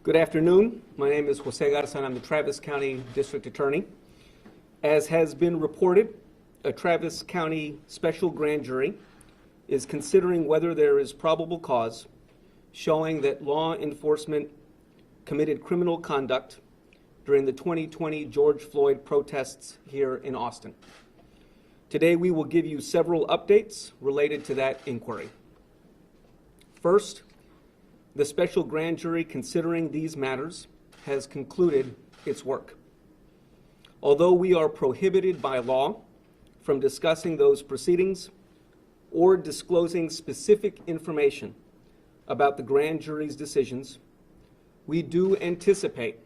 Good afternoon. My name is Jose Garza, and I'm the Travis County District Attorney. As has been reported, a Travis County special grand jury is considering whether there is probable cause showing that law enforcement committed criminal conduct during the 2020 George Floyd protests here in Austin. Today we will give you several updates related to that inquiry. First, the special grand jury considering these matters has concluded its work. Although we are prohibited by law from discussing those proceedings or disclosing specific information about the grand jury's decisions, we do anticipate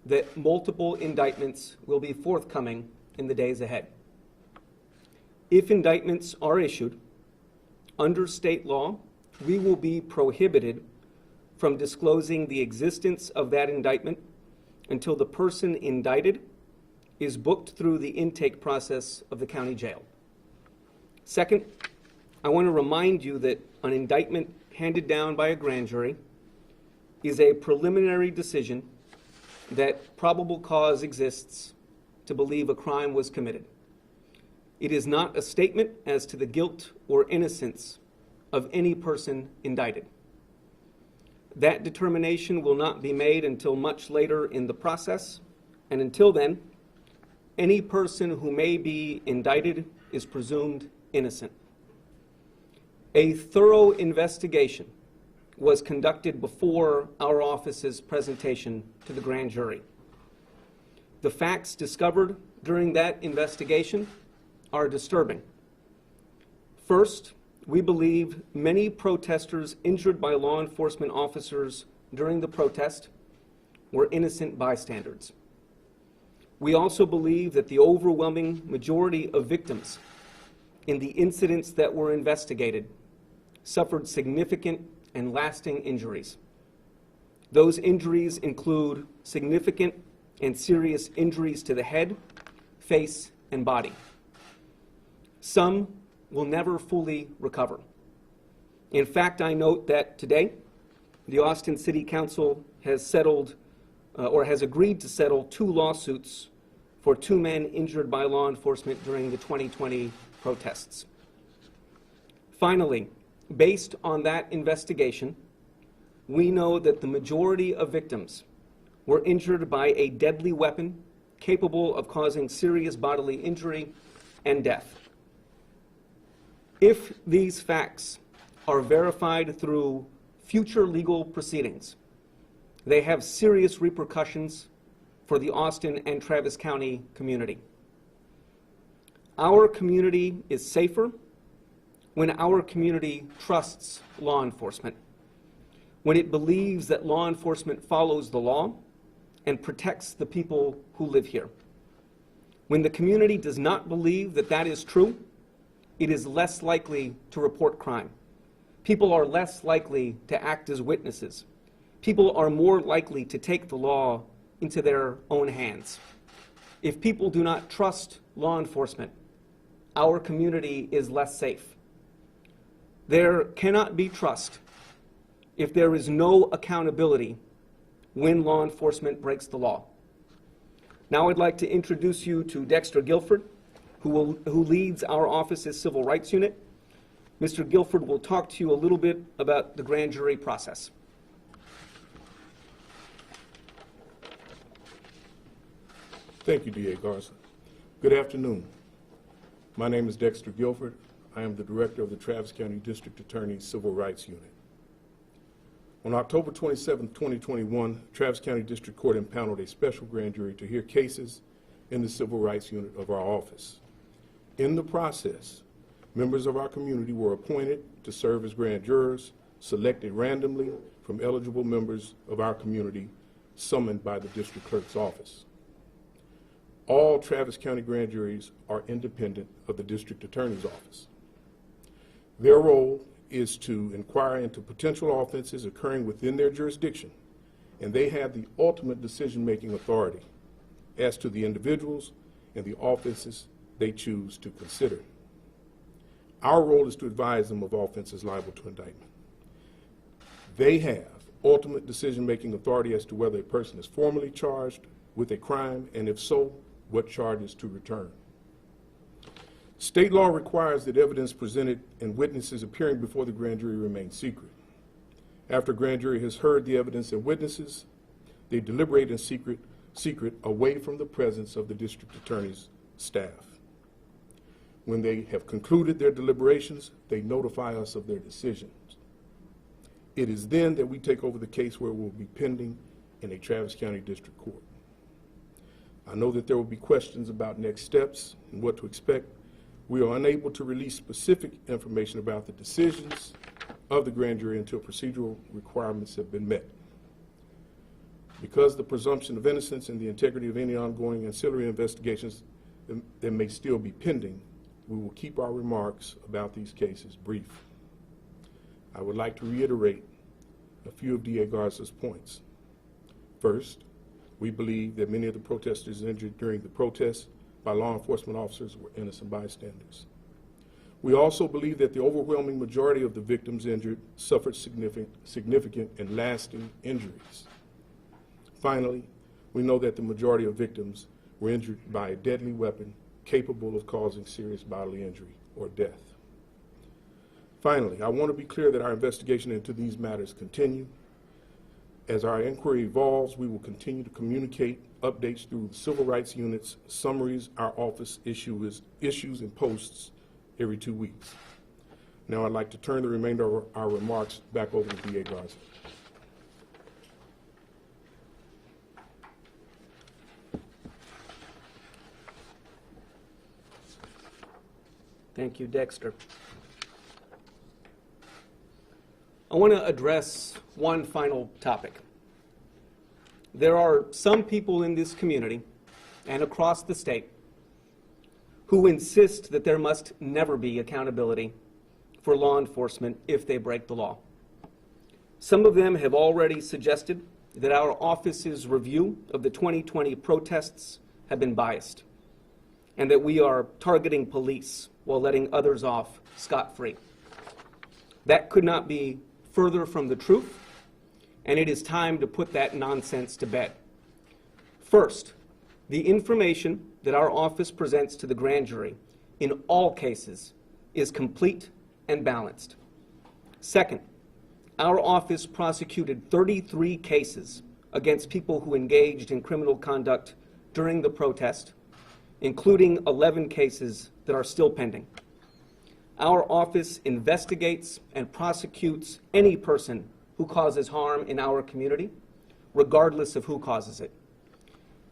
that multiple indictments will be forthcoming in the days ahead. If indictments are issued under state law, we will be prohibited from disclosing the existence of that indictment until the person indicted is booked through the intake process of the county jail. Second, I want to remind you that an indictment handed down by a grand jury is a preliminary decision that probable cause exists to believe a crime was committed. It is not a statement as to the guilt or innocence of any person indicted. That determination will not be made until much later in the process, and until then, any person who may be indicted is presumed innocent. A thorough investigation was conducted before our office's presentation to the grand jury. The facts discovered during that investigation are disturbing. First, we believe many protesters injured by law enforcement officers during the protest were innocent bystanders. We also believe that the overwhelming majority of victims in the incidents that were investigated suffered significant and lasting injuries. Those injuries include significant and serious injuries to the head, face, and body. Some will never fully recover. In fact, I note that today, the Austin City Council has settled or has agreed to settle 2 lawsuits for 2 men injured by law enforcement during the 2020 protests. Finally, based on that investigation, we know that the majority of victims were injured by a deadly weapon capable of causing serious bodily injury and death. If these facts are verified through future legal proceedings, they have serious repercussions for the Austin and Travis County community. Our community is safer when our community trusts law enforcement, when it believes that law enforcement follows the law and protects the people who live here. When the community does not believe that that is true, it is less likely to report crime. People are less likely to act as witnesses. People are more likely to take the law into their own hands. If people do not trust law enforcement, our community is less safe. There cannot be trust if there is no accountability when law enforcement breaks the law. Now I'd like to introduce you to Dexter Guilford, who leads our office's Civil Rights Unit. Mr. Guilford will talk to you a little bit about the grand jury process. Thank you, D.A. Garza. Good afternoon. My name is Dexter Guilford. I am the Director of the Travis County District Attorney's Civil Rights Unit. On October 27, 2021, Travis County District Court impaneled a special grand jury to hear cases in the Civil Rights Unit of our office. In the process, members of our community were appointed to serve as grand jurors, selected randomly from eligible members of our community, summoned by the district clerk's office. All Travis County grand juries are independent of the district attorney's office. Their role is to inquire into potential offenses occurring within their jurisdiction, and they have the ultimate decision-making authority as to the individuals and the offenses they choose to consider. Our role is to advise them of offenses liable to indictment. They have ultimate decision-making authority as to whether a person is formally charged with a crime, and if so, what charges to return. State law requires that evidence presented and witnesses appearing before the grand jury remain secret. After a grand jury has heard the evidence and witnesses, they deliberate in secret away from the presence of the district attorney's staff. When they have concluded their deliberations, they notify us of their decisions. It is then that we take over the case, where it will be pending in a Travis County District Court. I know that there will be questions about next steps and what to expect. We are unable to release specific information about the decisions of the grand jury until procedural requirements have been met. Because the presumption of innocence and the integrity of any ongoing ancillary investigations that may still be pending, we will keep our remarks about these cases brief. I would like to reiterate a few of D.A. Garza's points. First, we believe that many of the protesters injured during the protests by law enforcement officers were innocent bystanders. We also believe that the overwhelming majority of the victims injured suffered significant and lasting injuries. Finally, we know that the majority of victims were injured by a deadly weapon capable of causing serious bodily injury or death. Finally, I want to be clear that our investigation into these matters continue. As our inquiry evolves, we will continue to communicate updates through the civil rights units, summaries our office issues and posts every 2 weeks. Now I'd like to turn the remainder of our remarks back over to D.A. Garza. Thank you, Dexter. I want to address one final topic. There are some people in this community and across the state who insist that there must never be accountability for law enforcement if they break the law. Some of them have already suggested that our office's review of the 2020 protests have been biased, and that we are targeting police while letting others off scot-free. That could not be further from the truth, and it is time to put that nonsense to bed. First, the information that our office presents to the grand jury in all cases is complete and balanced. Second, our office prosecuted 33 cases against people who engaged in criminal conduct during the protest, including 11 cases that are still pending. Our office investigates and prosecutes any person who causes harm in our community, regardless of who causes it.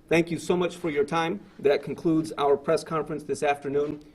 Thank you so much for your time. That concludes our press conference this afternoon.